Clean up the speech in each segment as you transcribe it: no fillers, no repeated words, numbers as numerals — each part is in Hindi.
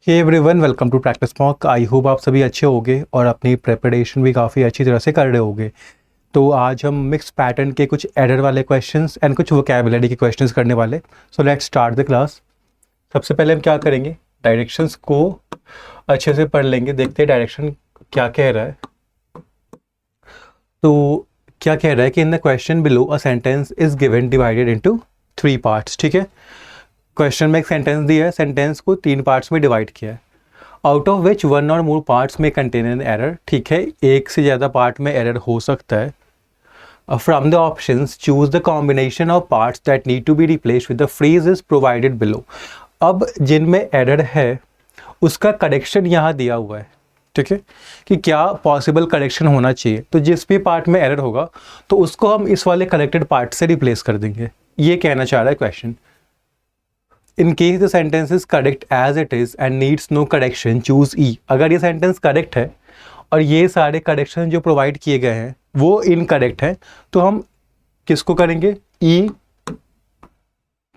Hey everyone, welcome to practice mock. I hope आप सभी अच्छे होंगे और अपनी प्रिपरेशन भी काफ़ी अच्छी तरह से कर रहे होंगे। तो आज हम मिक्स पैटर्न के कुछ एरर वाले क्वेश्चंस एंड कुछ वोकैबुलरी के क्वेश्चंस करने वाले। So let's start the class. सबसे पहले हम क्या करेंगे, डायरेक्शंस को अच्छे से पढ़ लेंगे, देखते हैं डायरेक्शन क्या कह रहा है। तो क्या कह रहा है कि in the question below a sentence is given divided into 3 parts. ठीक है, क्वेश्चन में एक सेंटेंस दिया है, सेंटेंस को 3 पार्ट्स में डिवाइड किया है। आउट ऑफ विच 1 और मोर पार्ट्स में कंटेन एन एरर। ठीक है, एक से ज़्यादा पार्ट में एरर हो सकता है। From the options choose the combination of parts that need to be replaced with the phrase is provided below. अब जिनमें एरर है उसका करेक्शन यहाँ दिया हुआ है। ठीक है, कि क्या पॉसिबल करेक्शन होना चाहिए। तो जिस भी पार्ट में एरर होगा तो उसको हम इस वाले करेक्टेड पार्ट से रिप्लेस कर देंगे, ये कहना चाह रहा है question. In case the sentence is correct as it is and needs no correction, choose E। अगर ये सेंटेंस करेक्ट है और ये सारे करेक्शन जो प्रोवाइड किए गए हैं वो इनकरेक्ट है, तो हम किसको करेंगे, E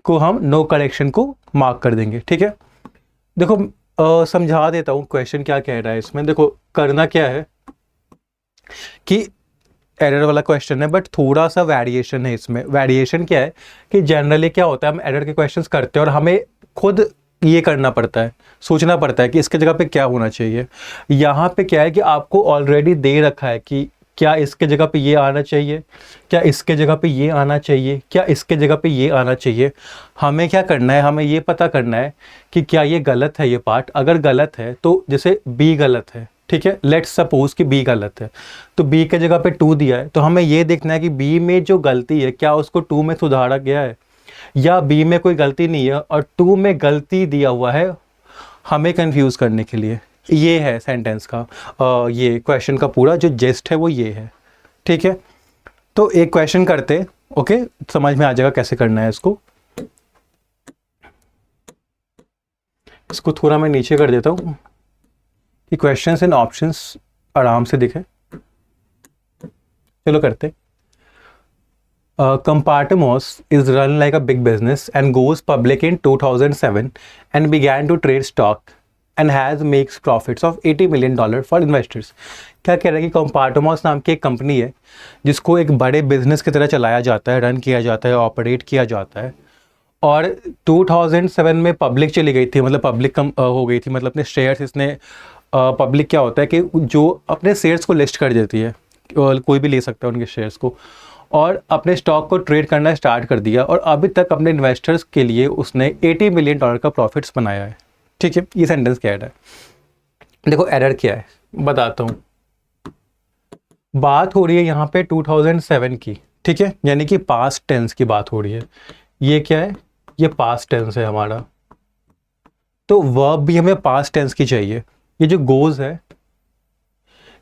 को हम नो करेक्शन को मार्क कर देंगे। ठीक है, देखो समझा देता हूँ क्वेश्चन क्या कह रहा है इसमें। देखो करना क्या है कि एरर वाला क्वेश्चन है बट थोड़ा सा वेरिएशन है इसमें। वेरिएशन क्या है कि जनरली क्या होता है, हम एरर के क्वेश्चंस करते हैं और हमें खुद ये करना पड़ता है, सोचना पड़ता है कि इसके जगह पे क्या होना चाहिए। यहाँ पे क्या है कि आपको ऑलरेडी दे रखा है कि क्या इसके जगह पे ये आना चाहिए, क्या इसके जगह पे ये आना चाहिए, क्या इसके जगह पे ये आना चाहिए। हमें क्या करना है, हमें ये पता करना है कि क्या ये गलत है ये पार्ट। अगर गलत है तो जैसे बी गलत है, ठीक है, लेट्स सपोज कि बी गलत है, तो बी के जगह पे 2 दिया है, तो हमें ये देखना है कि बी में जो गलती है क्या उसको 2 में सुधारा गया है या बी में कोई गलती नहीं है और 2 में गलती दिया हुआ है हमें कंफ्यूज करने के लिए। ये है सेंटेंस का ये क्वेश्चन का पूरा जो जेस्ट है वो ये है। ठीक है, तो एक क्वेश्चन करते, ओके, समझ में आ जाएगा कैसे करना है इसको। इसको थोड़ा मैं नीचे कर देता हूँ कि क्वेश्चंस एंड ऑप्शंस आराम से दिखे। चलो करते। Compartamos is run like a big business and goes public in 2007 and began to trade stock and has makes profits of $80 million for investors। क्या कह रहा है कि Compartamos नाम की एक कंपनी है जिसको एक बड़े बिजनेस की तरह चलाया जाता है, रन किया जाता है, ऑपरेट किया जाता है और 2007 में पब्लिक चली गई थी, मतलब पब्लिक हो गई थी, मतलब अपने शेयर्स इसने पब्लिक क्या होता है कि जो अपने शेयर्स को लिस्ट कर देती है, कोई भी ले सकता है उनके शेयर्स को, और अपने स्टॉक को ट्रेड करना स्टार्ट कर दिया और अभी तक अपने इन्वेस्टर्स के लिए उसने $80 मिलियन का प्रॉफिट्स बनाया है। ठीक है, ये सेंटेंस कह रहा है। देखो एरर क्या है बताता हूँ। बात हो रही है यहाँ पे 2007 की, ठीक है, यानी कि पास्ट टेंस की बात हो रही है। ये क्या है, ये पास्ट टेंस है हमारा, तो वर्ब भी हमें पास्ट टेंस की चाहिए। ये जो गोज है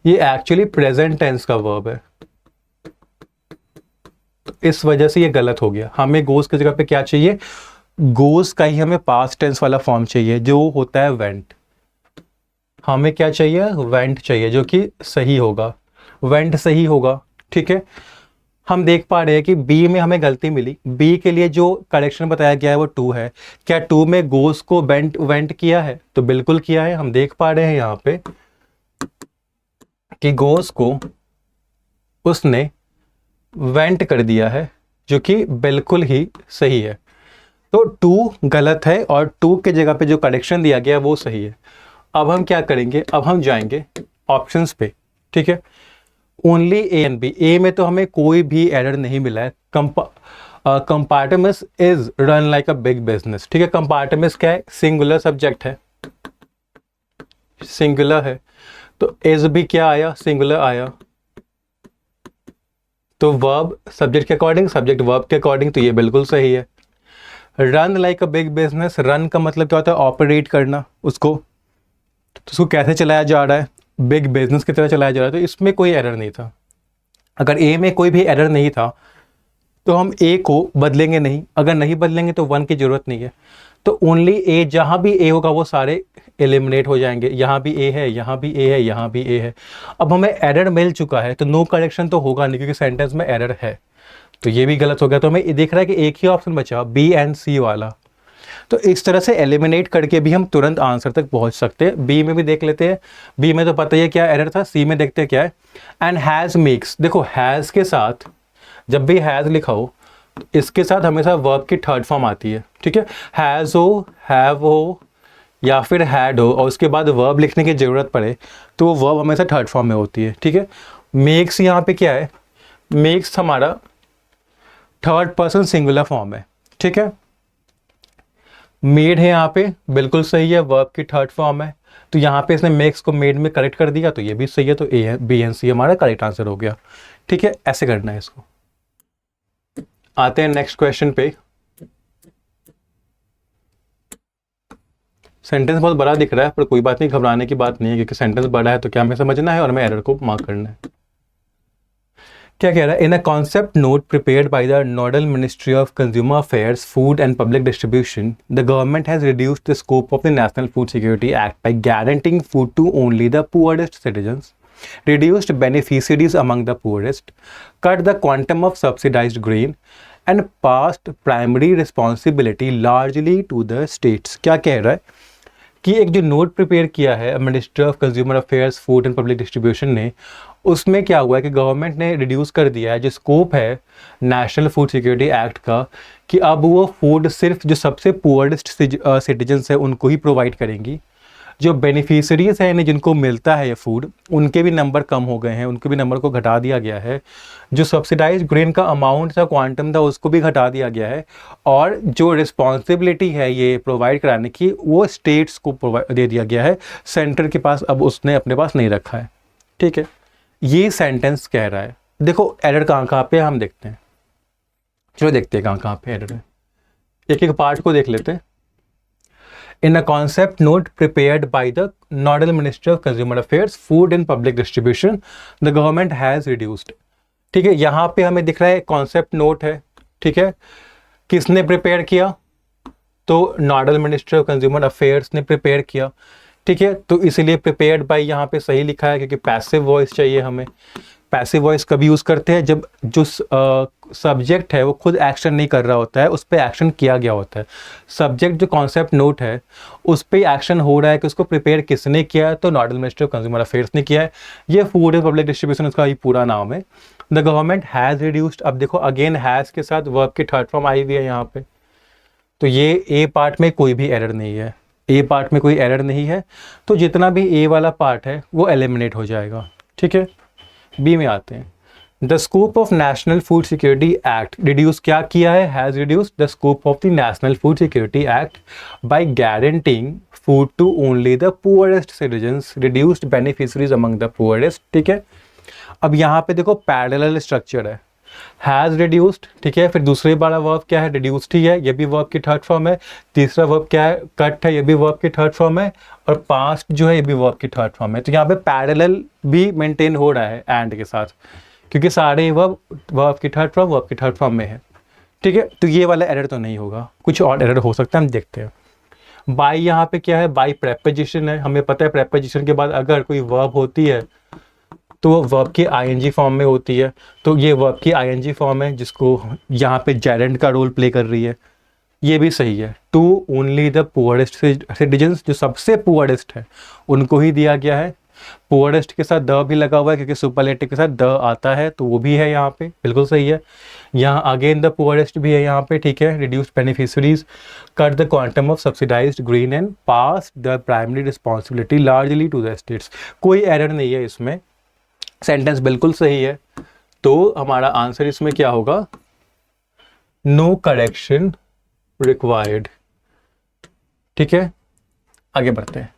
ये एक्चुअली प्रेजेंट टेंस का वर्ब है, इस वजह से ये गलत हो गया। हमें गोज की जगह पे क्या चाहिए, गोज का ही हमें पास्ट टेंस वाला फॉर्म चाहिए जो होता है वेंट। हमें क्या चाहिए, वेंट चाहिए, जो कि सही होगा, वेंट सही होगा। ठीक है, हम देख पा रहे हैं कि बी में हमें गलती मिली। बी के लिए जो करेक्शन बताया गया है वो 2 है। क्या 2 में गोज को वेंट किया है, तो बिल्कुल किया है। हम देख पा रहे हैं यहाँ पे कि गोज को उसने वेंट कर दिया है, जो कि बिल्कुल ही सही है। तो 2 गलत है और 2 के जगह पे जो करेक्शन दिया गया है वो सही है। अब हम क्या करेंगे, अब हम जाएंगे ऑप्शंस पे। ठीक है, ओनली ए एंड बी। ए में तो हमें कोई भी एरर नहीं मिला है। Compartments is run like a big business. ठीक है, कंपार्टमेंट्स क्या है, सिंगुलर सब्जेक्ट है, सिंगुलर है, तो इज भी क्या आया, सिंगुलर आया। तो वर्ब सब्जेक्ट के अकॉर्डिंग, सब्जेक्ट वर्ब के अकॉर्डिंग, तो ये बिल्कुल सही है। Run like a big business, run का मतलब क्या होता है, ऑपरेट करना उसको। तो उसको कैसे चलाया जा रहा है, बिग बिजनेस की तरह चलाया जा रहा है, तो इसमें कोई एरर नहीं था। अगर ए में कोई भी एरर नहीं था तो हम ए को बदलेंगे नहीं, अगर नहीं बदलेंगे तो 1 की जरूरत नहीं है। तो ओनली ए, जहाँ भी ए होगा वो सारे एलिमिनेट हो जाएंगे। यहाँ भी ए है, यहाँ भी ए है, यहाँ भी ए है। अब हमें एरर मिल चुका है तो नो करेक्शन तो होगा नहीं क्योंकि सेंटेंस में एरर है, तो ये भी गलत हो गया। तो हमें दिख रहा है कि एक ही ऑप्शन बचा, बी एंड सी वाला। तो इस तरह से एलिमिनेट करके भी हम तुरंत आंसर तक पहुंच सकते हैं। बी में भी देख लेते हैं, बी में तो पता ही है क्या एरर था। सी में देखते हैं क्या है। एंड हैज़ मेक्स, देखो हैज़ के साथ जब भी हैज़ लिखा हो तो इसके साथ हमेशा वर्ब की थर्ड फॉर्म आती है, ठीक है। हैज़ हो, हैव हो या फिर हैड हो और उसके बाद वर्ब लिखने की ज़रूरत पड़े तो वो वर्ब हमेशा थर्ड फॉर्म में होती है, ठीक है। मेक्स यहाँ पे क्या है, मेक्स हमारा थर्ड पर्सन सिंगुलर फॉर्म है, ठीक है। मेड है यहाँ पे, बिल्कुल सही है, वर्ब की थर्ड फॉर्म है। तो यहाँ पे इसने मेक्स को मेड में करेक्ट कर दिया तो ये भी सही है, तो ए बी एन सी हमारा करेक्ट आंसर हो गया, ठीक है। ऐसे करना है इसको। आते हैं नेक्स्ट क्वेश्चन पे। सेंटेंस बहुत बड़ा दिख रहा है पर कोई बात नहीं, घबराने की बात नहीं है, क्योंकि सेंटेंस बड़ा है तो क्या हमें समझना है और हमें एरर को मार्क करना है। क्या कह रहा है, in a concept note prepared by the nodal ministry of consumer affairs, food and public distribution, the government has reduced the scope of the national food security act by guaranteeing food to only the poorest citizens, reduced beneficiaries among the poorest, cut the quantum of subsidized grain and passed primary responsibility largely to the states। क्या कह रहा है कि एक जो नोट प्रिपेयर किया है ministry of consumer affairs, food and public distribution ने, उसमें क्या हुआ है कि गवर्नमेंट ने रिड्यूस कर दिया है जो स्कोप है नेशनल फूड सिक्योरिटी एक्ट का, कि अब वो फूड सिर्फ जो सबसे पुअरेस्ट सिटीजन्स है उनको ही प्रोवाइड करेंगी। जो बेनिफिशरीज हैं यानी जिनको मिलता है ये फूड, उनके भी नंबर कम हो गए हैं, उनके भी नंबर को घटा दिया गया है। जो सब्सिडाइज ग्रेन का अमाउंट था, क्वांटम था, उसको भी घटा दिया गया है। और जो रिस्पॉन्सिबिलिटी है ये प्रोवाइड कराने की, वो स्टेट्स को दे दिया गया है, सेंटर के पास अब उसने अपने पास नहीं रखा है, ठीक है। ये सेंटेंस कह रहा है। देखो एरर कहाँ कहाँ पे हम देखते हैं, चलो देखते हैं कहाँ कहाँ पे एरर है। एक एक पार्ट को देख लेते हैं। In a concept note prepared by the Nodal Ministry of Consumer Affairs, Food and Public Distribution, the government has reduced। ठीक है, यहाँ पे हमें दिख रहा है कॉन्सेप्ट नोट है, ठीक है। किसने प्रिपेयर किया, तो nodal ministry of consumer affairs ने प्रिपेयर किया, ठीक है। तो इसलिए प्रिपेयर्ड बाय यहाँ पे सही लिखा है, क्योंकि पैसिव वॉइस चाहिए हमें। पैसिव वॉइस कभी यूज़ करते हैं जब जो सब्जेक्ट है वो खुद एक्शन नहीं कर रहा होता है, उस पर एक्शन किया गया होता है। सब्जेक्ट जो कॉन्सेप्ट नोट है उस पर एक्शन हो रहा है कि उसको प्रिपेयर किसने किया है, तो nodal ministry of consumer affairs ने किया है। ये फूड एंड पब्लिक डिस्ट्रीब्यूशन उसका ही पूरा नाम है। द गवर्नमेंट हैज़ रिड्यूस्ड, अब देखो अगेन हैज़ के साथ वर्ब की थर्ड फॉर्म आई हुई है यहाँ पे, तो ये ए पार्ट में कोई भी एरर नहीं है, ए पार्ट में कोई एरर नहीं है। तो जितना भी ए वाला पार्ट है वो एलिमिनेट हो जाएगा, ठीक है। बी में आते हैं। The scope of national food security act reduce क्या किया है, has reduced the scope of the national food security act by guaranteeing food to only the poorest citizens, reduced beneficiaries among the poorest, ठीक है। अब यहाँ पे देखो पैरेलल स्ट्रक्चर है, हैज़ रिड्यूस्ड, ठीक है। फिर दूसरे वाला वर्ब क्या है, रिड्यूस्ड ही है, ये भी वर्ब की थर्ड फॉर्म है। तीसरा वर्ब क्या है, कट है, ये भी वर्ब की थर्ड फॉर्म है। और पास्ट जो है ये भी वर्ब की थर्ड फॉर्म है। तो यहाँ पे पैरेलल भी मेंटेन हो रहा है एंड के साथ, क्योंकि सारे वर्ब की थर्ड फॉर्म वर्ब की थर्ड फॉर्म में है, ठीक है। तो ये वाला एरर तो नहीं होगा, कुछ और एरर हो सकता है, हम देखते हैं। बाई यहाँ पे क्या है, बाई प्रेपोजिशन है। हमें पता है प्रेपोजिशन के बाद अगर कोई वर्ब होती है तो वो वर्ब की आईएनजी फॉर्म में होती है। तो ये वर्ब की आईएनजी फॉर्म है जिसको यहाँ पे जेरेंट का रोल प्ले कर रही है, ये भी सही है। To only the poorest citizens, जो सबसे पुअरेस्ट है उनको ही दिया गया है। पुअरेस्ट के साथ द भी लगा हुआ है क्योंकि सुपरलेटिव के साथ द आता है, तो वो भी है यहाँ पे, बिल्कुल सही है। यहाँ अगेन द पुअरेस्ट भी है यहाँ पे, ठीक है। Reduced beneficiaries, cut the quantum of subsidised grain and pass the primary responsibility largely to the states. कोई एरर नहीं है इसमें, सेंटेंस बिल्कुल सही है। तो हमारा आंसर इसमें क्या होगा, नो करेक्शन रिक्वायर्ड, ठीक है। आगे बढ़ते हैं।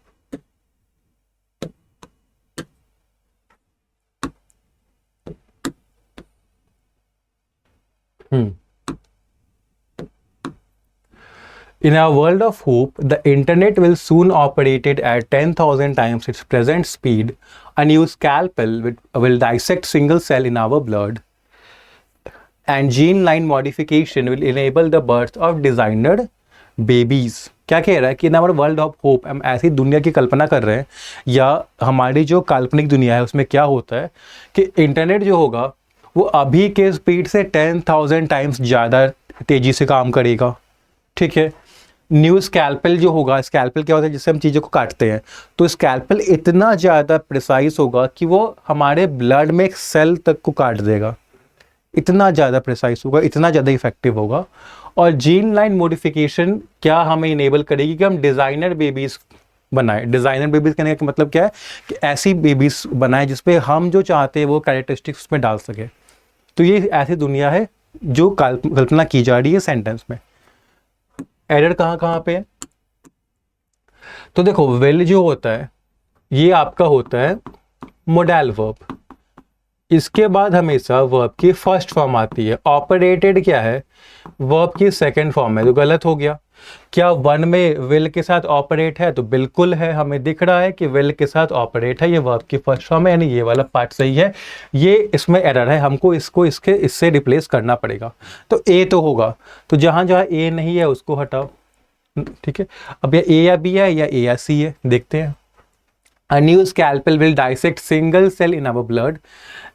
In a world of hope, the internet will soon operate it at 10,000 times its present speed. A new scalpel will dissect single cell in our blood. And gene line modification will enable the birth of designer babies। क्या कह रहा है कि in our world of hope, हम ऐसी दुनिया की कल्पना कर रहे हैं, या हमारी जो काल्पनिक दुनिया है उसमें क्या होता है कि इंटरनेट जो होगा वो अभी के स्पीड से 10,000 टाइम्स ज़्यादा तेज़ी से काम करेगा, ठीक है। न्यू स्कैल्पेल जो होगा, स्कैल्पेल क्या होता है जिससे हम चीज़ों को काटते हैं, तो स्कैल्पेल इतना ज़्यादा प्रिसाइज होगा कि वो हमारे ब्लड में एक सेल तक को काट देगा, इतना ज़्यादा प्रिसाइज होगा, इतना ज़्यादा इफेक्टिव होगा। और जीन लाइन मॉडिफिकेशन क्या हमें इनेबल करेगी कि हम डिज़ाइनर बेबीज़ बनाए। डिज़ाइनर बेबीज़ कहने का मतलब क्या है कि ऐसी बेबीज़ बनाए जिसपे हम जो चाहते हैं वो कैरेक्टरिस्टिक्स उसमें डाल सके। तो ये ऐसी दुनिया है जो कल्पना की जा रही है सेंटेंस में। एरर कहाँ कहाँ पे है? तो देखो विल जो होता है ये आपका होता है मोडाल वर्ब, इसके बाद हमेशा वर्ब की फर्स्ट फॉर्म आती है। ऑपरेटेड क्या है? वर्ब की सेकंड फॉर्म है, तो गलत हो गया। क्या वन में विल के साथ ऑपरेट है? तो बिल्कुल है, हमें दिख रहा है कि विल के साथ ऑपरेट है, ये वर्ब की फर्स्ट फॉर्म है, यानी ये वाला पार्ट सही है। ये इसमें एरर है, हमको इसको इससे रिप्लेस करना पड़ेगा। तो ए तो होगा, तो जहां जहां ए नहीं है उसको हटाओ, ठीक है। अब ये ए या बी है या ए या सी है, देखते हैं। A new scalpel will dissect single cell in our blood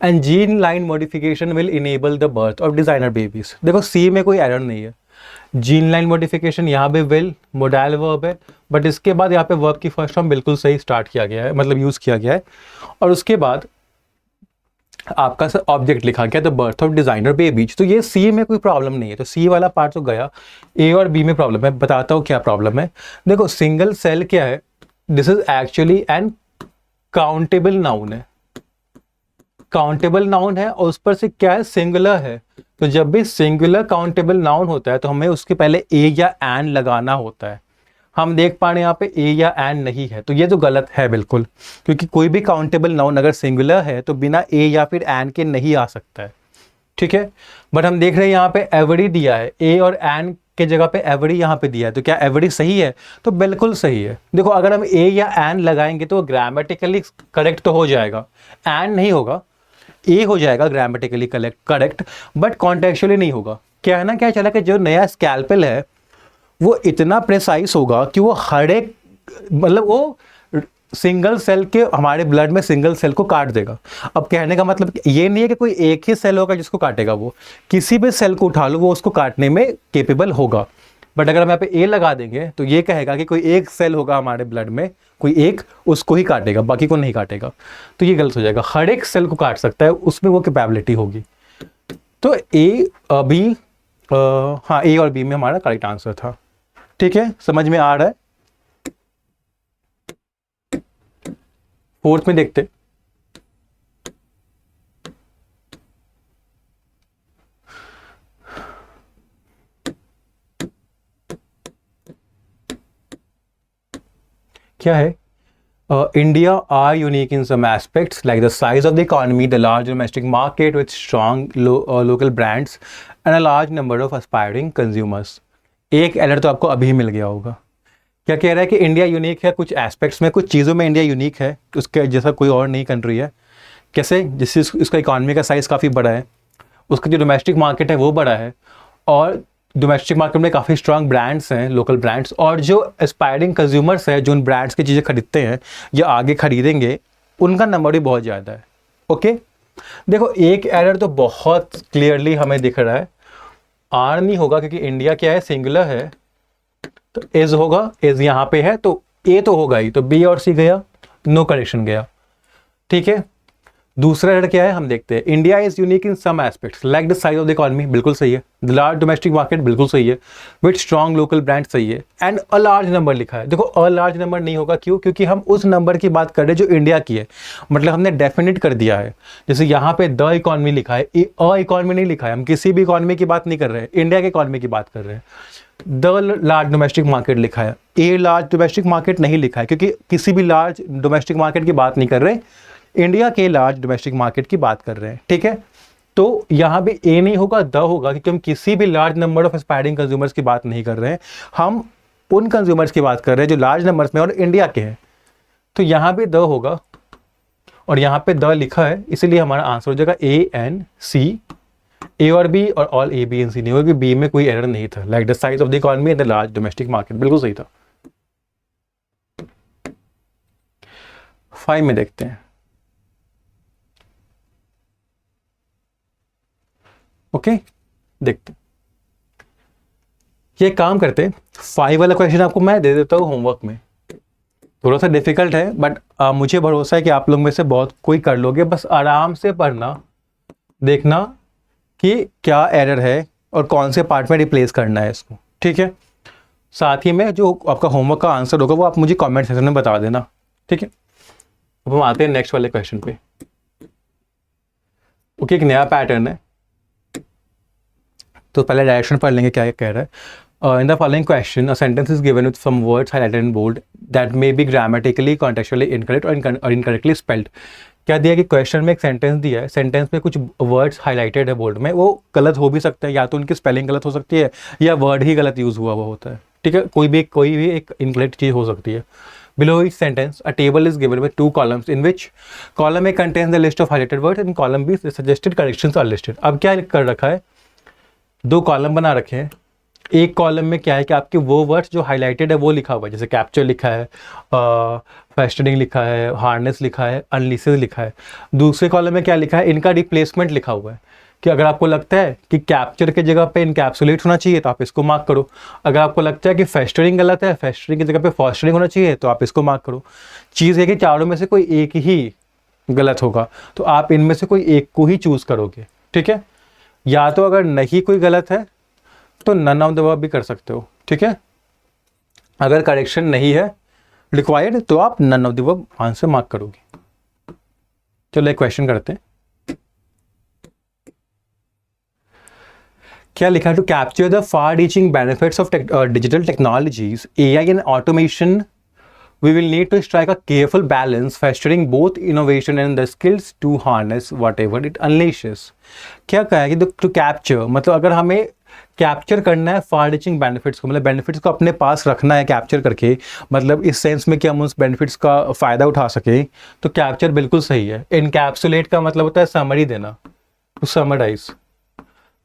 and gene line modification will enable the birth of designer babies। देखो सी में कोई एरर नहीं है, जीन लाइन मॉडिफिकेशन यहाँ पे विल मोडाल वर्ब है, बट इसके बाद यहाँ पे वर्ब की फर्स्ट फॉर्म बिल्कुल सही स्टार्ट किया गया है, मतलब यूज किया गया है। और उसके बाद आपका ऑब्जेक्ट लिखा गया the birth of designer babies, तो ये सी में कोई प्रॉब्लम नहीं है, तो सी वाला पार्ट तो गया। ए और बी में प्रॉब्लम है, बताता हूँ क्या प्रॉब्लम है। देखो सिंगल सेल क्या है? This is actually an countable noun है, काउंटेबल नाउन है और उस पर से क्या है? सिंगुलर है। तो जब भी सिंगुलर काउंटेबल नाउन होता है तो हमें उसके पहले ए या एन लगाना होता है। हम देख पा रहे हैं यहाँ पे ए या एन नहीं है, तो ये तो गलत है बिल्कुल, क्योंकि कोई भी काउंटेबल नाउन अगर सिंगुलर है तो बिना ए या फिर एन के नहीं आ सकता है, ठीक है। बट हम देख रहे हैं यहाँ पे एवरी दिया है, ए और एन के जगह पे एवरी यहाँ पे दिया है, तो क्या एवरी सही है? तो बिल्कुल सही है। देखो अगर हम ए या एन लगाएंगे तो ग्रामेटिकली करेक्ट तो हो जाएगा, एन नहीं होगा, ए हो जाएगा ग्रामेटिकली करेक्ट, बट कॉन्टेक्चुअली नहीं होगा। क्या है ना, क्या चला कि जो नया स्कैल्पेल है वो इतना प्रेसाइज होगा कि वो हर एक, मतलब वो सिंगल सेल के, हमारे ब्लड में सिंगल सेल को काट देगा। अब कहने का मतलब ये नहीं है कि कोई एक ही सेल होगा जिसको काटेगा, वो किसी भी सेल को उठा लो वो उसको काटने में केपेबल होगा। बट अगर हम यहाँ पे ए लगा देंगे तो ये कहेगा कि कोई एक सेल होगा हमारे ब्लड में, कोई एक, उसको ही काटेगा, बाकी को नहीं काटेगा, तो ये गलत हो जाएगा। हर एक सेल को काट सकता है, उसमें वो कैपेबिलिटी होगी। तो ए बी, हाँ ए और बी में हमारा करेक्ट आंसर था, ठीक है, समझ में आ रहा है। फोर्थ में देखते, क्या है? India are unique in some aspects like the size of the economy, the large domestic market with strong local brands and a large number of aspiring consumers। एक एलर तो आपको अभी मिल गया होगा। क्या कह रहा है कि इंडिया यूनिक है कुछ एस्पेक्ट्स में, कुछ चीज़ों में इंडिया यूनिक है, उसके जैसा कोई और नहीं कंट्री है। कैसे? जिससे उसका इकॉनमी का साइज़ काफ़ी बड़ा है, उसका जो डोमेस्टिक मार्केट है वो बड़ा है, और डोमेस्टिक मार्केट में काफ़ी स्ट्रांग ब्रांड्स हैं, लोकल ब्रांड्स, और जो एस्पायरिंग कंज्यूमर्स हैं जो उन ब्रांड्स की चीज़ें खरीदते हैं या आगे खरीदेंगे, उनका नंबर भी बहुत ज़्यादा है। ओके, देखो एक एरर तो बहुत क्लियरली हमें दिख रहा है, आर नहीं होगा क्योंकि इंडिया क्या है? सिंगुलर है, तो एज होगा, एज यहाँ पे है तो ए तो होगा ही, तो बी और सी गया, नो करेक्शन गया, ठीक है। दूसरा एरर क्या है हम देखते हैं। India is unique in some aspects like the size of the economy, बिल्कुल सही है। द लार्ज डोमेस्टिक मार्केट, बिल्कुल सही है। विथ स्ट्रॉन्ग लोकल ब्रांड, सही है। एंड अ लार्ज नंबर लिखा है, देखो अ लार्ज नंबर नहीं होगा, क्यों? क्योंकि हम उस नंबर की बात कर रहे हैं जो इंडिया की है, मतलब हमने डेफिनेट कर दिया है। जैसे यहाँ पे द इकॉनमी लिखा है, अ इकॉनमी नहीं लिखा है, हम किसी भी इकॉनमी की बात नहीं कर रहे हैं, इंडिया के इकॉनमी की बात कर रहे हैं। द लार्ज डोमेस्टिक मार्केट लिखा है, ए लार्ज डोमेस्टिक मार्केट नहीं लिखा है, क्योंकि किसी भी लार्ज डोमेस्टिक मार्केट की बात नहीं कर रहे, इंडिया के लार्ज डोमेस्टिक मार्केट की बात कर रहे हैं, ठीक है। तो यहां भी ए नहीं होगा, द होगा, क्योंकि हम किसी भी large number of aspiring consumers की बात नहीं कर रहे हैं, हम उन कंज्यूमर्स की बात कर रहे हैं जो लार्ज नंबर्स में और इंडिया के हैं। तो यहां भी द होगा और यहां पे द लिखा है, इसीलिए हमारा आंसर हो जाएगा ए एन सी। ए और बी और ऑल ए बी एंड सी नहीं होगा, बी में कोई एरर नहीं था। Like the size of the economy and the large domestic market, बिल्कुल सही था। 5 में देखते हैं। ओके, देखते हैं। ये काम करते, 5 वाला क्वेश्चन आपको मैं दे देता हूँ होमवर्क में, थोड़ा सा डिफिकल्ट है बट मुझे भरोसा है कि आप लोग में से बहुत कोई कर लोगे। बस आराम से पढ़ना, देखना कि क्या एरर है और कौन से पार्ट में रिप्लेस करना है इसको, ठीक है। साथ ही में जो आपका होमवर्क का आंसर होगा वो आप मुझे कमेंट सेक्शन में बता देना, ठीक है। अब हम आते हैं नेक्स्ट वाले क्वेश्चन पे। ओके, एक नया पैटर्न है, तो पहले डायरेक्शन पढ़ लेंगे क्या कह रहा है। In the following question a sentence is given with some words highlighted in bold that may be grammatically contextually incorrect और इनकरेक्टली स्पेल्ड। क्या दिया कि क्वेश्चन में एक सेंटेंस दिया है, सेंटेंस में कुछ वर्ड्स हाईलाइटेड है बोल्ड में, वो गलत हो भी सकते हैं, या तो उनकी स्पेलिंग गलत हो सकती है या वर्ड ही गलत यूज़ हुआ होता है, ठीक है। कोई भी एक इनकरेक्ट चीज़ हो सकती है। Below each sentence, a table is given with 2 columns in which column A contains the list of highlighted words and column B the suggested corrections are listed। अब क्या कर रखा है, 2 कॉलम बना रखे हैं। एक कॉलम में क्या है कि आपके वो वर्ड्स जो हाईलाइटेड है वो लिखा हुआ है, जैसे कैप्चर लिखा है, फेस्टनिंग लिखा है, हार्नेस लिखा है, अनलीसेस लिखा है। दूसरे कॉलम में क्या लिखा है, इनका रिप्लेसमेंट लिखा हुआ है कि अगर आपको लगता है कि कैप्चर की जगह पे इनकैप्सुलेट होना चाहिए तो आप इसको मार्क करो। अगर आपको लगता है कि फेस्टरिंग गलत है, फेस्टरिंग की जगह पे फॉस्टरिंग होना चाहिए तो आप इसको मार्क करो। चीज़ है कि चारों में से कोई एक ही गलत होगा, तो आप इनमें से कोई एक को ही चूज़ करोगे, ठीक है। या तो अगर नहीं कोई गलत है तो नन ऑफ द अबव भी कर सकते हो, ठीक है। अगर करेक्शन नहीं है रिक्वायर्ड तो आप none of the above answer mark करोगे। चलो एक क्वेश्चन करते हैं। क्या लिखा है, to capture the far reaching benefits of digital technologies AI and automation we will need to strike a careful balance fostering both innovation and the skills to harness whatever it unleashes। क्या कहा है कि टू कैप्चर मतलब अगर हमें कैप्चर करना है फार रीचिंग बेनिफिट्स को, मतलब बेनिफिट्स को अपने पास रखना है कैप्चर करके, मतलब इस सेंस में कि हम उस बेनिफिट्स का फ़ायदा उठा सके, तो कैप्चर बिल्कुल सही है। इनकैप्सुलेट का मतलब होता है समरी देना, टू समराइज।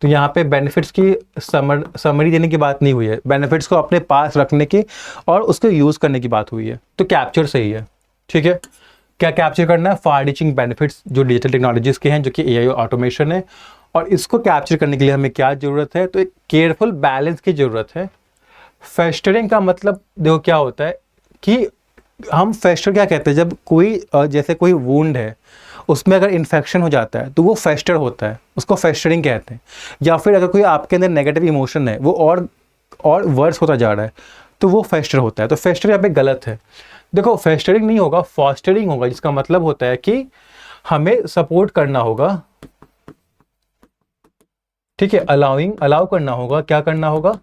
तो यहाँ पे बेनिफिट्स की समरी देने की बात नहीं हुई है, बेनिफिट्स को अपने पास रखने की और उसको यूज़ करने की बात हुई है, तो कैप्चर सही है, ठीक है। क्या कैप्चर करना है, फार रीचिंग बेनिफिट्स जो डिजिटल टेक्नोलॉजीज़ के हैं, जो कि AI ऑटोमेशन है, और इसको कैप्चर करने के लिए हमें क्या ज़रूरत है, तो एक केयरफुल बैलेंस की ज़रूरत है। फेस्टरिंग का मतलब देखो क्या होता है कि हम फेस्टर क्या कहते हैं, जब कोई जैसे कोई वुंड है उसमें अगर इन्फेक्शन हो जाता है तो वो फेस्टर होता है, उसको फेस्टरिंग कहते हैं। या फिर अगर कोई आपके अंदर नेगेटिव इमोशन है वो और वर्स होता जा रहा है तो वो फेस्टर होता है। तो फेस्टर यहाँ पे गलत है। देखो फेस्टरिंग नहीं होगा, फॉस्टरिंग होगा, जिसका मतलब होता है कि हमें सपोर्ट करना होगा, ठीक है, अलाउ करना होगा, क्या करना होगा,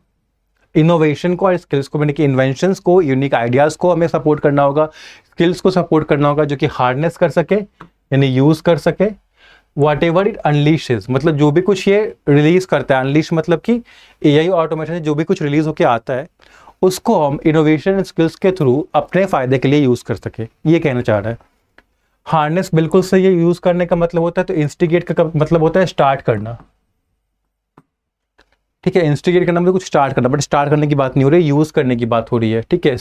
इनोवेशन को और स्किल्स को, यानी कि इन्वेंशंस को, यूनिक आइडियाज़ को हमें सपोर्ट करना होगा, स्किल्स को सपोर्ट करना होगा जो कि हार्डनेस कर सके यानी यूज़ कर सके। वॉट एवर इट अनलीशेज मतलब जो भी कुछ ये रिलीज़ करता है, अनलीश मतलब कि AI ऑटोमेशन से जो भी कुछ रिलीज़ होकर आता है उसको हम इनोवेशन एंड स्किल्स के थ्रू अपने फ़ायदे के लिए यूज़ कर सके, ये कहना चाह रहा है। हार्डनेस बिल्कुल सही है, यूज़ करने का मतलब होता है, तो इंस्टिगेट का मतलब होता है स्टार्ट करना, ठीक है। इंस्टिगेट करना मतलब कुछ स्टार्ट करना, बट स्टार्ट करने की बात नहीं हो रही, यूज़ करने की बात हो रही है, ठीक है,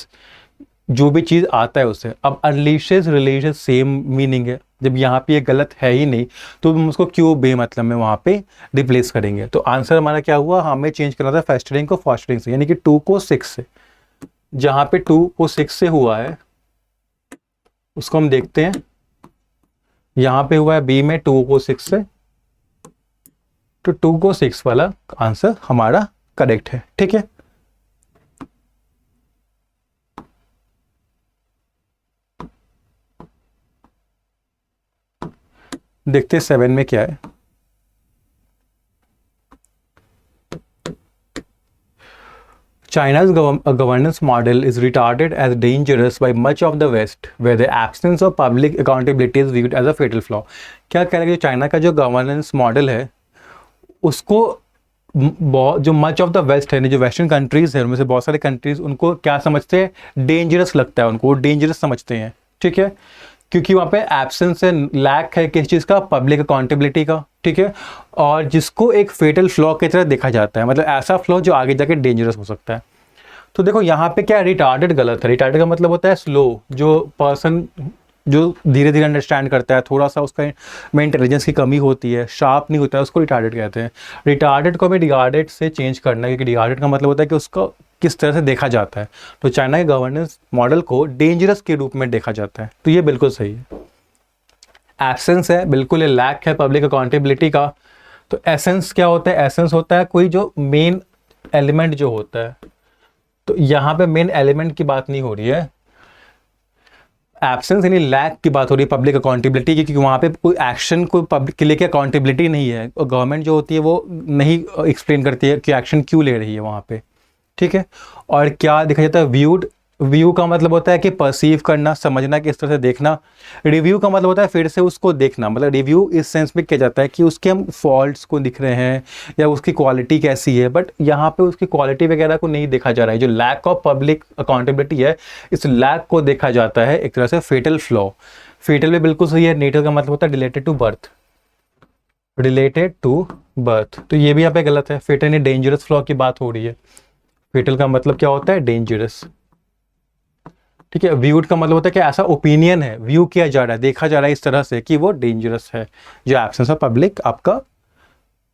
जो भी चीज़ आता है उससे। अब अनलीशेस रिलीशेस सेम मीनिंग है, जब यहाँ पे ये गलत है ही नहीं तो हम उसको क्यों बेमतलब में वहाँ पे रिप्लेस करेंगे। तो आंसर हमारा क्या हुआ, हमें चेंज करना था फेस्टरिंग को फॉस्टरिंग से, यानी कि 2 को 6 से। जहाँ पे 2 को 6 से हुआ है उसको हम देखते हैं, यहाँ पे हुआ है B में 2 को 6 से, तो 2 को 6 वाला आंसर हमारा करेक्ट है, ठीक है। देखते हैं 7 में क्या है। China's governance model is regarded as dangerous by much of the West, where the absence of public accountability is viewed as a fatal flaw। क्या कह रहे हैं कि चाइना का जो गवर्नेंस मॉडल है उसको जो मच ऑफ द वेस्ट है, जो वेस्टर्न कंट्रीज है उनमें से बहुत सारे कंट्रीज उनको क्या समझते हैं, डेंजरस लगता है उनको, डेंजरस समझते हैं, ठीक है, क्योंकि वहाँ पे एब्सेंस है, लैक है किस चीज़ का, पब्लिक अकाउंटेबिलिटी का, ठीक है, और जिसको एक फेटल फ्लॉ की तरह देखा जाता है, मतलब ऐसा फ्लॉ जो आगे जाके डेंजरस हो सकता है। तो देखो यहाँ पे क्या रिटार्डेड गलत है, रिटार्डेड का मतलब होता है स्लो, जो पर्सन जो धीरे धीरे अंडरस्टैंड करता है, थोड़ा सा उसका में इंटेलिजेंस की कमी होती है, शार्प नहीं होता है, उसको रिटार्डेड कहते हैं। रिटार्डेड को भी रिगार्डेड से चेंज करना है, क्योंकि रिगार्डेड का मतलब होता है कि उसको किस तरह से देखा जाता है। तो चाइना के गवर्नेंस मॉडल को डेंजरस के रूप में देखा जाता है, तो ये बिल्कुल सही है। एब्सेंस है, बिल्कुल ये लैक है पब्लिक अकाउंटेबिलिटी का। तो एसेंस क्या होता है? एसेंस होता है कोई जो मेन एलिमेंट जो होता है। तो यहाँ पे मेन एलिमेंट की बात नहीं हो रही है, एब्सेंस यानी लैक की बात हो रही है पब्लिक अकाउंटेबिलिटी की, क्योंकि वहाँ पे कोई एक्शन कोई पब्लिक के लिए अकाउंटेबिलिटी नहीं है, और गवर्नमेंट जो होती है वो नहीं एक्सप्लेन करती है कि एक्शन क्यों ले रही है वहाँ पे, ठीक है। और क्या देखा जाता है? व्यूड, व्यू का मतलब होता है कि परसीव करना, समझना, किस तरह से देखना। रिव्यू का मतलब होता है फिर से उसको देखना, मतलब रिव्यू इस सेंस में किया जाता है कि उसके हम फॉल्ट्स को दिख रहे हैं या उसकी क्वालिटी कैसी है, बट यहाँ पे उसकी क्वालिटी वगैरह को नहीं देखा जा रहा है। जो लैक ऑफ पब्लिक अकाउंटेबिलिटी है, इस लैक को देखा जाता है एक तरह से फेटल फ्लॉ। फेटल भी बिल्कुल सही है। नेटल का मतलब होता है related to birth, related to birth, तो ये भी यहाँ पे गलत है। फेटल यानी डेंजरस फ्लॉ की बात हो रही है। फेटल का मतलब क्या होता है? डेंजरस, ठीक है। व्यूड का मतलब होता है कि ऐसा ओपिनियन है, व्यू किया जा रहा है, देखा जा रहा है इस तरह से कि वो डेंजरस है, जो एब्सेंस ऑफ पब्लिक आपका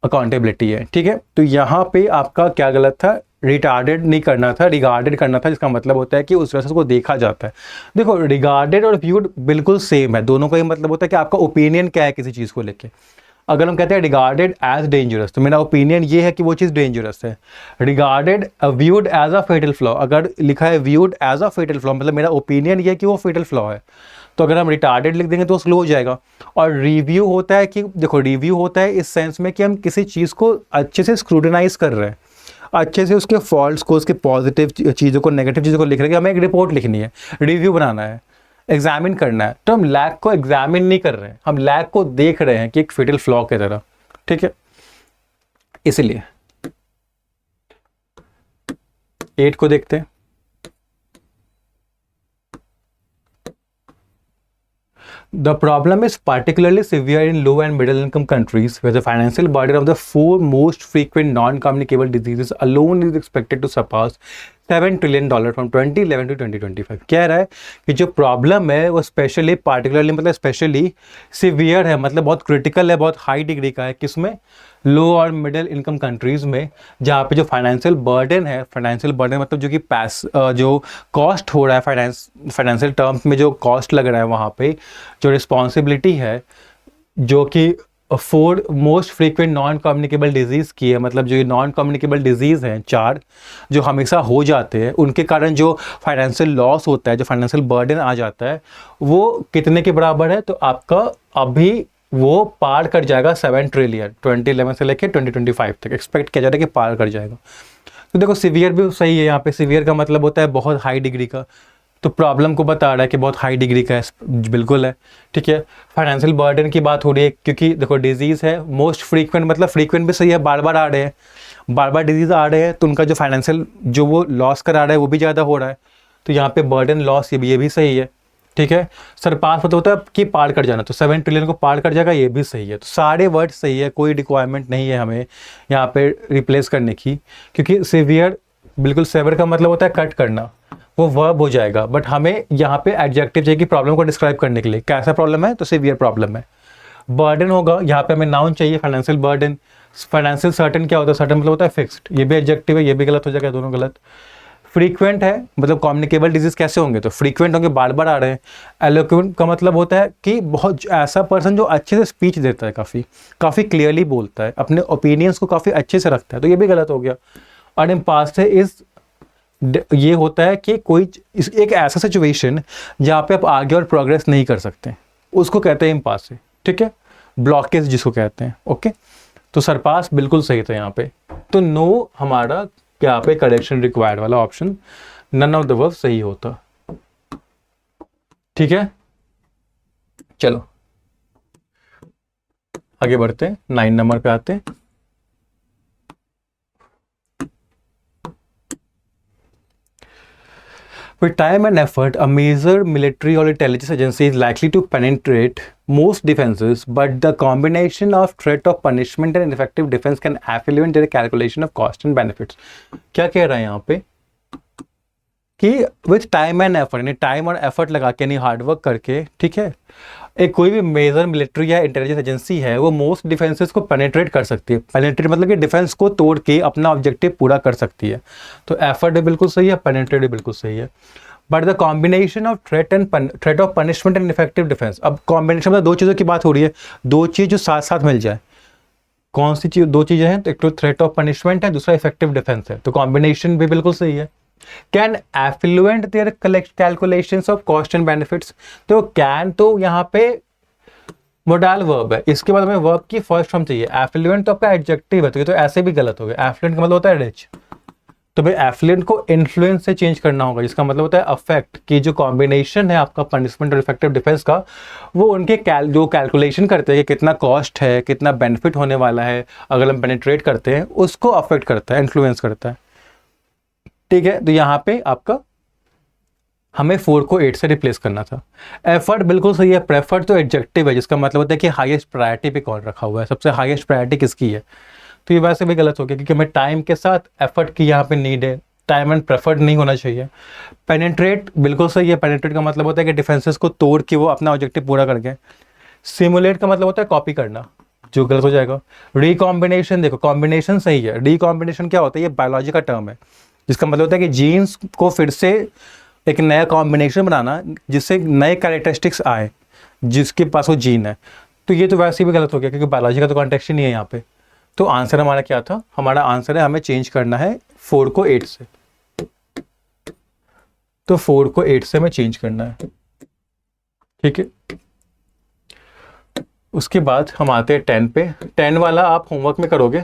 अकाउंटेबिलिटी है, ठीक है। तो यहाँ पे आपका क्या गलत था? रिटार्डेड नहीं करना था, रिगार्डेड करना था, जिसका मतलब होता है कि उस तरह से उसको देखा जाता है। देखो, रिगार्डेड और व्यूड बिल्कुल सेम है, दोनों का ही मतलब होता है कि आपका ओपिनियन क्या है किसी चीज़ को लेके। अगर हम कहते हैं रिगार्डेड एज डेंजरस, तो मेरा ओपिनियन ये है कि वो चीज़ डेंजरस है। Regarded viewed as a fatal flaw, अगर लिखा है viewed as a fatal flaw, मतलब मेरा ओपिनियन ये है कि वो फेटल फ्लॉ है। तो अगर हम रिटार्डेड लिख देंगे तो स्लो हो जाएगा। और रिव्यू होता है कि देखो, रिव्यू होता है इस सेंस में कि हम किसी चीज़ को अच्छे से स्क्रूटनाइज कर रहे हैं, अच्छे से उसके फॉल्ट्स को, उसके पॉजिटिव चीज़ों को, नेगेटिव चीज़ों को लिख रहे हैं कि हमें एक रिपोर्ट लिखनी है, रिव्यू बनाना है, एग्जामिन करना है। तो हम लैक को एग्जामिन नहीं कर रहे हैं, हम लैक को देख रहे हैं कि एक फेटल फ्लॉ की तरह, ठीक है। इसलिए 8 को देखते हैं। The problem is particularly severe in low and middle income countries where the financial burden of the 4 most frequent non-communicable diseases alone is expected to surpass $7 trillion from 2011 to 2025। कह रहा है कि जो प्रॉब्लम है वो स्पेशली, पार्टिकुलरली मतलब स्पेशली सिवियर है, मतलब बहुत क्रिटिकल है, बहुत हाई डिग्री का है। किसमें? लो और मिडिल इनकम कंट्रीज़ में, जहाँ पे जो फाइनेंशियल बर्डन है, फाइनेंशियल बर्डन मतलब जो कि जो कॉस्ट हो रहा है फाइनेंशियल टर्म्स में, जो कॉस्ट लग रहा है, वहाँ पे जो रिस्पॉन्सिबिलिटी है, जो कि 4 most frequent non communicable disease की है, मतलब जो ये नॉन कम्युनिकेबल डिजीज़ हैं 4 जो हमेशा हो जाते हैं, उनके कारण जो फाइनेंशियल लॉस होता है, जो फाइनेंशियल बर्डन आ जाता है, वो कितने के बराबर है? तो आपका अभी वो पार कर जाएगा 7 ट्रिलियन 2011 से लेकर 2025 तक एक्सपेक्ट किया जा रहा है कि पार कर जाएगा। तो देखो, सीवियर भी सही है यहाँ पे। सीवियर का मतलब होता है बहुत हाई डिग्री का, तो प्रॉब्लम को बता रहा है कि बहुत हाई डिग्री का है, बिल्कुल है, ठीक है। फाइनेंशियल बर्डन की बात हो रही है, क्योंकि देखो डिजीज़ है, मोस्ट फ्रीक्वेंट मतलब फ्रीक्वेंट भी सही है, बार बार आ रहे हैं, बार बार डिजीज़ आ रहे हैं, तो उनका जो फाइनेंशियल जो वो लॉस करा रहा है वो भी ज़्यादा हो रहा है। तो यहाँ पे बर्डन लॉस ये भी सही है, ठीक है। सरपास मतलब होता है कि पार कर जाना, तो 7 ट्रिलियन को पार कर जाएगा, ये भी सही है। तो सारे वर्ड सही है, कोई रिक्वायरमेंट नहीं है हमें यहाँ पे रिप्लेस करने की, क्योंकि सिवियर बिल्कुल, सेवर का मतलब होता है कट करना, वो वर्ब हो जाएगा, बट हमें यहाँ पे एडजेक्टिव चाहिए प्रॉब्लम को डिस्क्राइब करने के लिए। कैसा प्रॉब्लम है? तो सिवियर प्रॉब्लम है। बर्डन होगा, यहाँ पे हमें नाउन चाहिए, फाइनेंशियल बर्डन। फाइनेंशियल सर्टन क्या होता है? सर्टन मतलब होता है फिक्स्ड, ये भी एडजेक्टिव है, ये भी गलत हो जाएगा, दोनों गलत। फ्रीक्वेंट है, मतलब कम्युनिकेबल डिजीज कैसे होंगे? तो फ्रीक्वेंट होंगे, बार बार आ रहे हैं। एलोक्वेंट का मतलब होता है कि बहुत ऐसा पर्सन जो अच्छे से स्पीच देता है, काफ़ी क्लियरली बोलता है, अपने ओपिनियंस को काफ़ी अच्छे से रखता है, तो ये भी गलत हो गया। और इम्पास है इस, ये होता है कि कोई एक ऐसा सिचुएशन जहाँ पे आप आगे और प्रोग्रेस नहीं कर सकते, उसको कहते हैं इम्पास है, ठीक है। ब्लॉकेज जिसको कहते हैं, ओके। तो सरपास बिल्कुल सही था यहाँ पे। तो नो हमारा क्या पे करेक्शन रिक्वायर्ड वाला option, none of the verb सही होता, ठीक है। चलो आगे बढ़ते हैं, 9 नंबर पे आते हैं। With time and effort, a major military or intelligence agency is likely to penetrate most defenses, but the combination of threat of punishment and effective defense can affluent their calculation of cost and benefits। क्या कह रहा है यहाँ पे कि विथ टाइम एंड एफर्ट, यानी टाइम और एफर्ट लगा के, यानी हार्डवर्क करके, ठीक है, एक कोई भी मेजर मिलिट्री या इंटेलिजेंस एजेंसी है वो मोस्ट डिफेंसेस को पेनिट्रेट कर सकती है। पेनिट्रेट मतलब कि डिफेंस को तोड़ के अपना ऑब्जेक्टिव पूरा कर सकती है। तो एफर्ट भी बिल्कुल सही है, पेनिट्रेट भी बिल्कुल सही है। But the combination of threat of punishment and effective defence, अब कॉम्बिनेशन मतलब दो चीज़ों की बात हो रही है, दो चीज़ जो साथ साथ मिल जाए। कौन सी चीज, दो चीज़ें हैं, तो एक तो थ्रेट ऑफ पनिशमेंट है, दूसरा इफेक्टिव डिफेंस है, तो कॉम्बिनेशन भी बिल्कुल सही है। Can affluent their calculations of cost and benefits, तो कैन तो यहाँ पे मोडाल वर्ब है, इसके बाद हमें वर्ब की फर्स्ट फॉर्म चाहिए। एफ्लुएंट तो आपका एडजेक्टिव है, तो ये तो ऐसे भी गलत हो गया। एफ्लुएंट का मतलब होता है रिच, तो भाई एफ्लुएंट को इन्फ्लुएंस से चेंज करना होगा, जिसका मतलब होता है अफेक्ट, की जो कॉम्बिनेशन है आपका पनिशमेंट और इफेक्टिव डिफेंस का, वो उनके जो कैलकुलेशन करते हैं कि कितना कॉस्ट है, कितना बेनिफिट होने वाला है अगर हम पेनिट्रेट करते हैं, उसको अफेक्ट करता है, इन्फ्लुएंस करता है। ठीक है, तो यहाँ पे आपका हमें 4 को 8 से रिप्लेस करना था। एफर्ट बिल्कुल सही है, प्रेफर्ड तो एडजेक्टिव है, जिसका मतलब होता है कि हाईएस्ट प्रायोरिटी पे कौन रखा हुआ है, सबसे हाईएस्ट प्रायोरिटी किसकी है। तो ये वैसे भी गलत हो गया, क्योंकि हमें टाइम के साथ एफर्ट की यहाँ पे नीड है, टाइम एंड प्रेफर्ड नहीं होना चाहिए। पेनिट्रेट बिल्कुल सही है, पेनिट्रेट का मतलब होता है कि डिफेंसेस को तोड़ के वो अपना ऑब्जेक्टिव पूरा कर गए। सिमुलेट का मतलब होता है कॉपी करना, जो गलत हो जाएगा। रिकॉम्बिनेशन, देखो कॉम्बिनेशन सही है। रिकॉम्बिनेशन क्या होता है, ये बायोलॉजी का टर्म है, जिसका मतलब होता है कि जीन्स को फिर से एक नया कॉम्बिनेशन बनाना जिससे नए कैरेक्टरिस्टिक्स आए जिसके पास वो जीन है। तो ये तो वैसे भी गलत हो गया, क्योंकि बायोलॉजी का तो कॉन्टेक्स्ट ही नहीं है यहाँ पे। तो आंसर हमारा क्या था, हमारा आंसर है हमें चेंज करना है 4 को 8 से, तो 4 को 8 से हमें चेंज करना है। ठीक है, उसके बाद हम आते हैं 10 पे। 10 वाला आप होमवर्क में करोगे।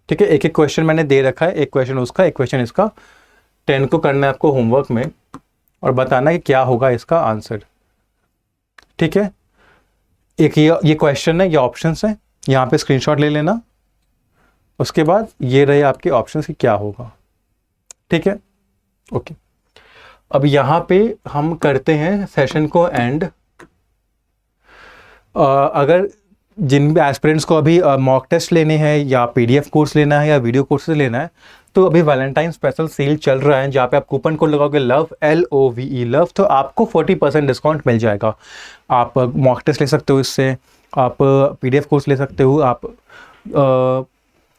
ठीक है, एक एक क्वेश्चन मैंने दे रखा है, एक क्वेश्चन उसका, एक क्वेश्चन इसका। 10 को करना है आपको होमवर्क में और बताना कि क्या होगा इसका आंसर। ठीक है, एक ये क्वेश्चन है, ये ऑप्शंस है, यहाँ पे स्क्रीनशॉट ले लेना। उसके बाद ये रहे आपके ऑप्शंस कि क्या होगा। ठीक है, ओके। अब यहाँ पे हम करते हैं सेशन को एंड। अगर जिन भी एस्पिरेंट्स को अभी मॉक टेस्ट लेने हैं या पीडीएफ कोर्स लेना है या वीडियो कोर्सेज लेना है, तो अभी वैलेंटाइन स्पेशल सेल चल रहा है, जहाँ पे आप कूपन कोड लगाओगे लव LOVE लव, तो आपको 40% डिस्काउंट मिल जाएगा। आप मॉक टेस्ट ले सकते हो इससे, आप पीडीएफ कोर्स ले सकते हो, आप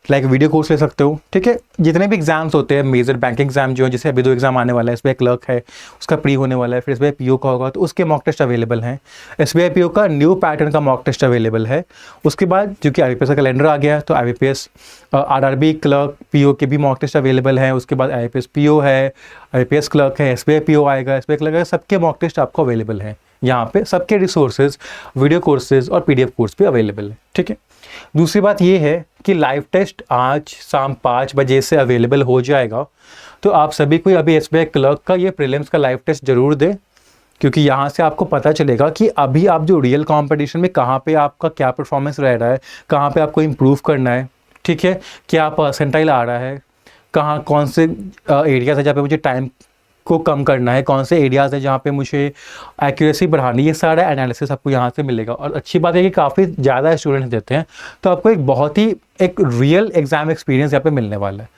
लाइक वीडियो कोर्स ले सकते हो। ठीक है, जितने भी एग्जाम्स होते हैं, मेजर बैंक एग्जाम जो है, जैसे अभी 2 एग्जाम आने वाला है, SBI क्लर्क है, उसका प्री होने वाला है, फिर SBI PO का होगा, तो उसके मॉक टेस्ट अवेलेबल हैं। SBI PO का न्यू पैटर्न का मॉक टेस्ट अवेलेबल है। उसके बाद क्योंकि IBPS का कैलेंडर आ गया है, तो IBPS RRB क्लर्क PO के भी मॉक टेस्ट अवेलेबल हैं। उसके बाद IBPS PO है, IBPS क्लर्क है, SBI PO आएगा, SBI क्लर्क है, सबके मॉक टेस्ट आपको अवेलेबल हैं यहाँ पे। सबके रिसोर्सेज, वीडियो कोर्सेज और PDF कोर्स भी अवेलेबल है। ठीक है, दूसरी बात ये है कि लाइव टेस्ट आज शाम 5 बजे से अवेलेबल हो जाएगा, तो आप सभी को अभी SBI क्लर्क का ये प्रीलिम्स का लाइव टेस्ट जरूर दें, क्योंकि यहाँ से आपको पता चलेगा कि अभी आप जो रियल कंपटीशन में कहाँ पे आपका क्या परफॉर्मेंस रह रहा है, कहाँ पे आपको इम्प्रूव करना है। ठीक है, क्या परसेंटाइल आ रहा है, कहाँ कौन से एरियाज है जहाँ पे मुझे टाइम को कम करना है, कौन से एरियाज़ है जहाँ पे मुझे एक्यूरेसी बढ़ानी है, ये सारा एनालिसिस आपको यहाँ से मिलेगा। और अच्छी बात है कि काफ़ी ज़्यादा स्टूडेंट्स देते हैं, तो आपको एक बहुत ही एक रियल एग्ज़ाम एक्सपीरियंस यहाँ पे मिलने वाला है।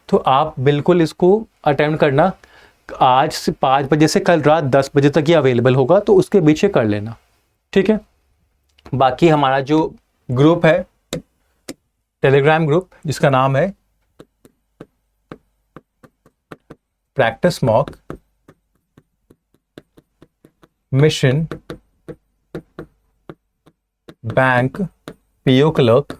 तो आप बिल्कुल इसको अटेम्प्ट करना। आज से 5 बजे से कल रात 10 बजे तक ये अवेलेबल होगा, तो उसके बीच कर लेना। ठीक है, बाकी हमारा जो ग्रुप है, टेलीग्राम ग्रुप, जिसका नाम है practice mock mission bank PO clerk,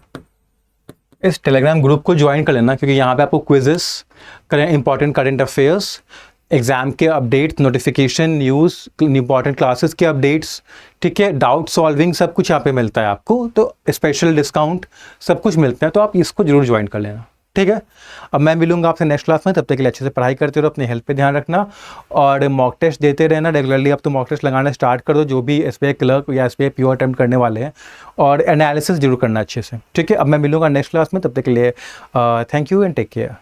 इस टेलीग्राम ग्रुप को ज्वाइन कर लेना, क्योंकि यहाँ पे आपको quizzes, important current affairs, exam के updates, notification, news, important classes के अपडेट्स, ठीक है, डाउट सॉल्विंग, सब कुछ यहाँ पे मिलता है आपको। तो स्पेशल डिस्काउंट सब कुछ मिलता है, तो आप इसको जरूर ज्वाइन कर लेना। ठीक है, अब मैं मिलूंगा आपसे नेक्स्ट क्लास में, तब तक के लिए अच्छे से पढ़ाई करते रहो, अपनी हेल्थ पे ध्यान रखना और मॉक टेस्ट देते रहना रेगुलरली। अब तो मॉक टेस्ट लगाना स्टार्ट कर दो, जो भी SBI क्लर्क या SBI PO अटेम्प्ट करने वाले हैं, और एनालिसिस जरूर करना अच्छे से। ठीक है, अब मैं मिलूंगा नेक्स्ट क्लास में, तब तक के लिए thank you and take care.